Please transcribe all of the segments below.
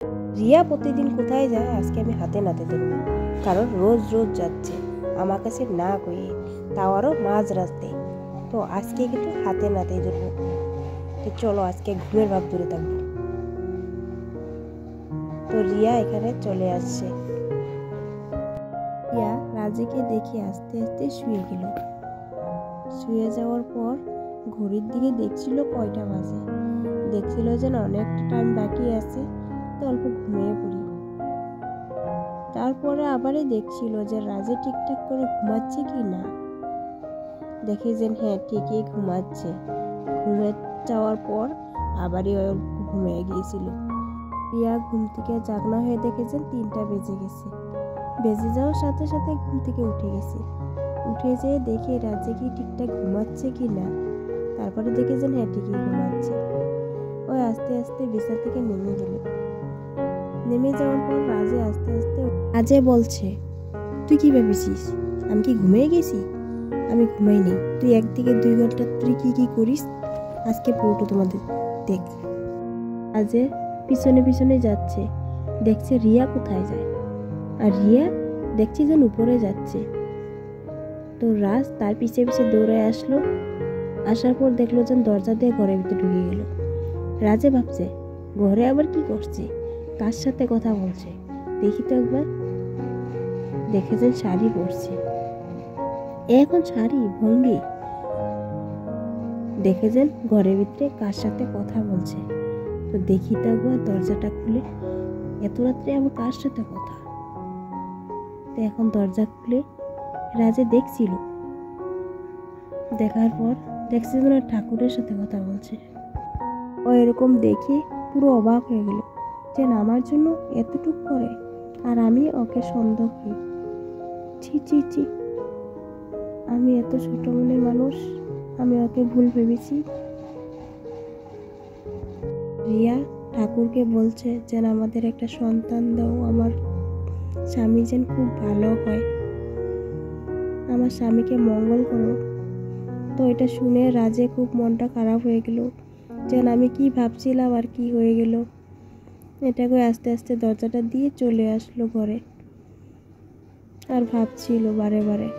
রিয়া প্রতিদিন কোথায় যায় আজকে আমি হাতে নাতে ধরবো, কারণ রোজ রোজ যাচ্ছে আমার কাছে না কইয়ে, তাও আরও মাঝ রাস্তায়। তো আজকে কিন্তু হাতে নাতেই ধরবো। তো চলো আজকে ঘুমের ভাব ধরে থাকবো। তো রিয়া এখানে চলে আসছে। রিয়া রাজেকে দেখে আস্তে আস্তে শুয়ে গেল। শুয়ে যাওয়ার পর ঘড়ির দিকে দেখছিল কয়টা বাজে, দেখছিল যেন অনেকটা টাইম বাকি আছে, তো অল্প ঘুমিয়ে পড়ি। তারপরে আবারই দেখছিল যে রাজে ঠিকঠাক করে ঘুমাচ্ছে কি না। দেখে যে হ্যাঁ ঠিকই ঘুমাচ্ছে। ঘুমে যাওয়ার পর আবারই ঘুমিয়ে গিয়েছিল। রিয়া ঘুম থেকে জাগনা হয়ে দেখেছেন 3টা বেজে গেছে। বেজে যাওয়ার সাথে সাথে ঘুম থেকে উঠে গেছে। উঠে যেয়ে দেখে রাজে কি ঠিকঠাক ঘুমাচ্ছে কি না। তারপরে দেখেছেন হ্যাঁ ঠিকই ঘুমাচ্ছে। ওই আস্তে আস্তে বিছানা থেকে নেমে গেল। নেমে যাওয়ার পর রাজে আস্তে আস্তে রাজে বলছে, তুই কি ভেবেছিস আমি কি ঘুমিয়ে গেছি? আমি ঘুমাইনি। তুই একদিকে 2 ঘন্টা তুই কি কি করিস আজকে পুরোটা তোমাদের দেখ। রাজে পিছনে পিছনে যাচ্ছে, দেখছে রিয়া কোথায় যায়, আর রিয়া দেখছি যেন উপরে যাচ্ছে। তো রাজ তার পিছে পিছে দৌড়ে আসলো। আসার পর দেখলো যেন দরজা দিয়ে ঘরের ভিতরে ঢুকে গেল। রাজে ভাবছে ঘরে আবার কি করছে, কার সাথে কথা বলছে, দেখি তো একবার। দেখেছেন শাড়ি পরছে, এখন শাড়ি ভঙ্গি। দেখেছেন ঘরের ভিতরে কার সাথে কথা বলছে, তো দেখি তো একবার দরজাটা খুলে। এত রাত্রে আবার কার সাথে কথা? তো এখন দরজা খুলে রাজে দেখছিল। দেখার পর দেখছে যেন ঠাকুরের সাথে কথা বলছে। ও এরকম দেখে পুরো অবাক হয়ে গেল, যে আমার জন্য এতটুক করে আর আমি ওকে সন্দেহ করি। ছি ছি ছি, আমি এত ছোট মনের মানুষ, আমি ওকে ভুল ভেবেছি। রিয়া ঠাকুরকে বলছে যেন আমাদের একটা সন্তান দাও, আমার স্বামী যেন খুব ভালো হয়, আমার স্বামীকে মঙ্গল করো। তো এটা শুনে রাজে খুব মনটা খারাপ হয়ে গেল, যেন আমি কি ভাবছিলাম আর কি হয়ে গেল। এটাকে আস্তে আস্তে দরজাটা দিয়ে চলে আসলো ঘরে। আর ভাবছিল বারে বারে,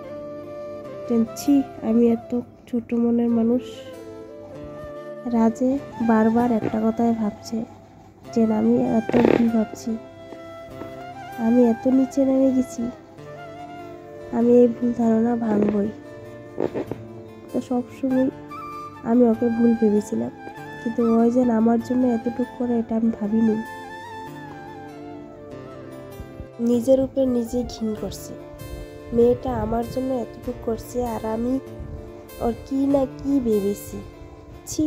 ছি আমি এত ছোট মনের মানুষ। রাজে বারবার একটা কথাই ভাবছে, যে আমি এত ভুল ভাবছি, আমি এত নিচে নেমে গেছি, আমি এই ভুল ধারণা ভাঙবই। তো সবসময় আমি ওকে ভুল ভেবেছিলাম, কিন্তু ওই যেন আমার জন্য এতটুকু করে এটা আমি ভাবিনি। নিজের উপরে নিজে ঘৃণ করছে, মেয়েটা আমার জন্য এতটুকু করছে আর আমি ওর কি না কি ভেবেছি। ছি,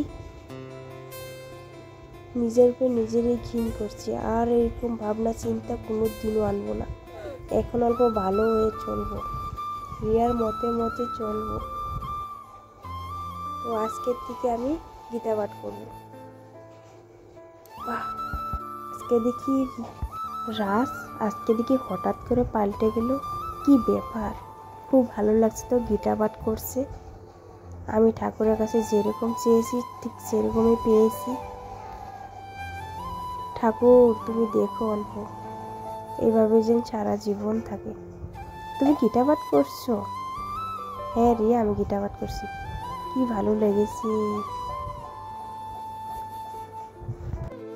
নিজের উপর নিজেরই ঘৃণ করছি, আর এরকম ভাবনা চিন্তা কোনো দিনও আনবো না। এখন অল্প ভালো হয়ে চলবো, রিয়ার মতে মতে চলবো। তো আজকের থেকে আমি গীতা পাঠ করবো। আজকে দেখি হঠাৎ করে পাল্টে গেল, কি ব্যাপার? খুব ভালো লাগছে, তো গীতা পাঠ করছে। আমি ঠাকুরের কাছে যেরকম চেয়েছি ঠিক সেরকমই পেয়েছি। ঠাকুর তুমি দেখো অল্প, এইভাবে যেন সারা জীবন থাকে। তুমি গীতা পাঠ করছো? হ্যাঁ রিয়া, আমি গীতা পাঠ করছি, কি ভালো লেগেছে।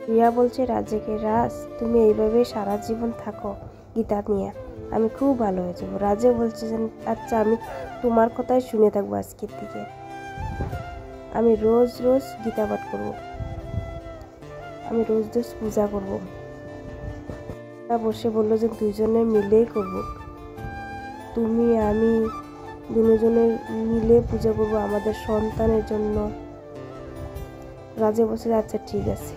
রিয়া বলছে রাজেকে, রাজ তুমি এইভাবে সারা জীবন থাকো গীতা নিয়ে, আমি খুব ভালো হয়ে যাবো। রাজে বলছে যে আচ্ছা আমি তোমার কথাই শুনে থাকবো, আজকের থেকে আমি রোজ রোজ গীতা পাঠ করবো, আমি রোজ রোজ পূজা করবো। বসে বললো যে দুইজনে মিলেই করবো, তুমি আমি দুজনে মিলে পূজা করবো আমাদের সন্তানের জন্য। রাজে বলছে আচ্ছা ঠিক আছে।